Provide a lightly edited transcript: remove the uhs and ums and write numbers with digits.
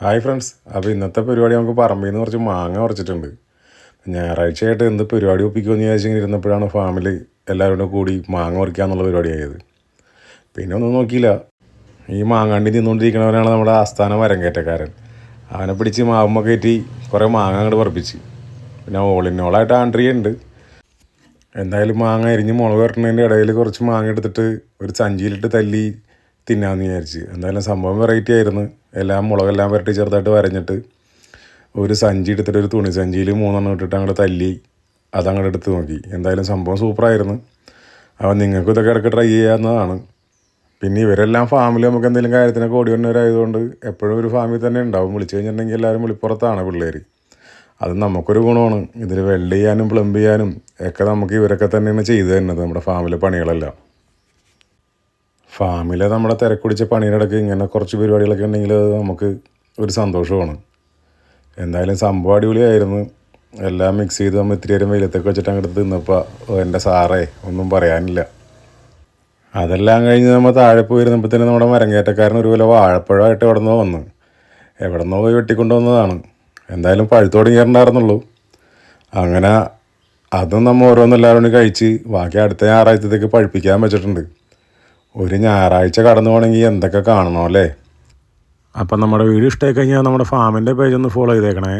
Hi friends. അപ്പോൾ ഇന്നത്തെ പരിപാടി നമുക്ക് പറമ്പിൽ നിന്ന് കുറച്ച് മാങ്ങ പറിച്ചിട്ടുണ്ട്. ഞായറാഴ്ചയായിട്ട് എന്ത് പരിപാടി ഒപ്പിക്കുമെന്ന് വിചാരിച്ചിങ്ങനെ ഇരുന്നപ്പോഴാണ് ഫാമിൽ എല്ലാവരും കൂടി മാങ്ങ പറിക്കുക എന്നുള്ള പരിപാടിയായത്. പിന്നെ ഒന്നും നോക്കിയില്ല, ഈ മാങ്ങാണ്ടി നിന്നുകൊണ്ടിരിക്കുന്നവനാണ് നമ്മുടെ ആസ്ഥാന മരംകയറ്റക്കാരൻ. അവനെ പിടിച്ച് മാവുമ്മ കയറ്റി കുറേ മാങ്ങ അങ്ങോട്ട് പറിപ്പിച്ച്. പിന്നെ ഓളിനോളായിട്ട് ആൻട്രിയ ഉണ്ട്. എന്തായാലും മാങ്ങ അരിഞ്ഞ് മുളക് വരട്ടുന്നതിൻ്റെ ഇടയിൽ കുറച്ച് മാങ്ങ എടുത്തിട്ട് ഒരു സഞ്ചിയിലിട്ട് തല്ലി തിന്നാമെന്ന് വിചാരിച്ച്. എന്തായാലും സംഭവം വെറൈറ്റി ആയിരുന്നു. എല്ലാം മുളകെല്ലാം വരട്ടി ചെറുതായിട്ട് വരഞ്ഞിട്ട് ഒരു സഞ്ചി എടുത്തിട്ട് ഒരു തുണി സഞ്ചിയിൽ 3 ഇട്ടിട്ട് അങ്ങോട്ട് തല്ലി അതങ്ങോട്ട് എടുത്ത് നോക്കി. എന്തായാലും സംഭവം സൂപ്പറായിരുന്നു. അപ്പോൾ നിങ്ങൾക്കും ഇതൊക്കെ ഇടയ്ക്ക് ട്രൈ ചെയ്യാവുന്നതാണ്. പിന്നെ ഇവരെല്ലാം ഫാമിൽ നമുക്ക് എന്തെങ്കിലും കാര്യത്തിനൊക്കെ ഓടി വന്നവരായതുകൊണ്ട് എപ്പോഴും ഒരു ഫാമിൽ തന്നെ ഉണ്ടാവും. വിളിച്ചു കഴിഞ്ഞിട്ടുണ്ടെങ്കിൽ എല്ലാവരും വിളിപ്പുറത്താണ് പിള്ളേർ. അത് നമുക്കൊരു ഗുണമാണ്. ഇതിൽ വെൽഡ് ചെയ്യാനും പ്ലംബ് ചെയ്യാനും ഒക്കെ നമുക്ക് ഇവരൊക്കെ തന്നെയാണ് ചെയ്തു തരുന്നത്, നമ്മുടെ ഫാമിലെ പണികളെല്ലാം. ഫാമിലെ നമ്മുടെ തിരക്കുടിച്ച പണിയിടയ്ക്ക് ഇങ്ങനെ കുറച്ച് പരിപാടികളൊക്കെ ഉണ്ടെങ്കിൽ അത് നമുക്ക് ഒരു സന്തോഷമാണ്. എന്തായാലും സംഭവം അടിപൊളിയായിരുന്നു. എല്ലാം മിക്സ് ചെയ്ത് നമ്മൾ ഇത്തിരി നേരം വെയിലത്തൊക്കെ വെച്ചിട്ട് അങ്ങോട്ട് തിന്നപ്പോൾ എൻ്റെ സാറേ ഒന്നും പറയാനില്ല. അതെല്ലാം കഴിഞ്ഞ് നമ്മൾ താഴെ പോയി ഇരുന്നപ്പോഴത്തേനും നമ്മുടെ മരങ്കയറ്റക്കാരൻ ഒരു പോലെ വാഴപ്പഴമായിട്ട് എവിടെ നിന്നോ പോയി വെട്ടിക്കൊണ്ടുവന്നതാണ്. എന്തായാലും പഴുത്ത് തുടങ്ങിയിട്ടുണ്ടായിരുന്നുള്ളൂ. അങ്ങനെ അതും നമ്മൾ ഓരോന്നെല്ലാവരും കൂടി കഴിച്ച് ബാക്കി അടുത്ത ഞായറാഴ്ചത്തേക്ക് പഴുപ്പിക്കാൻ വെച്ചിട്ടുണ്ട്. ഒരു ഞായറാഴ്ച കടന്നു പോകണമെങ്കിൽ എന്തൊക്കെ കാണണോ അല്ലേ. അപ്പം നമ്മുടെ വീഡിയോ ഇഷ്ടമായി കഴിഞ്ഞാൽ നമ്മുടെ ഫാമിൻ്റെ പേജ് ഒന്ന് ഫോളോ ചെയ്തേക്കണേ.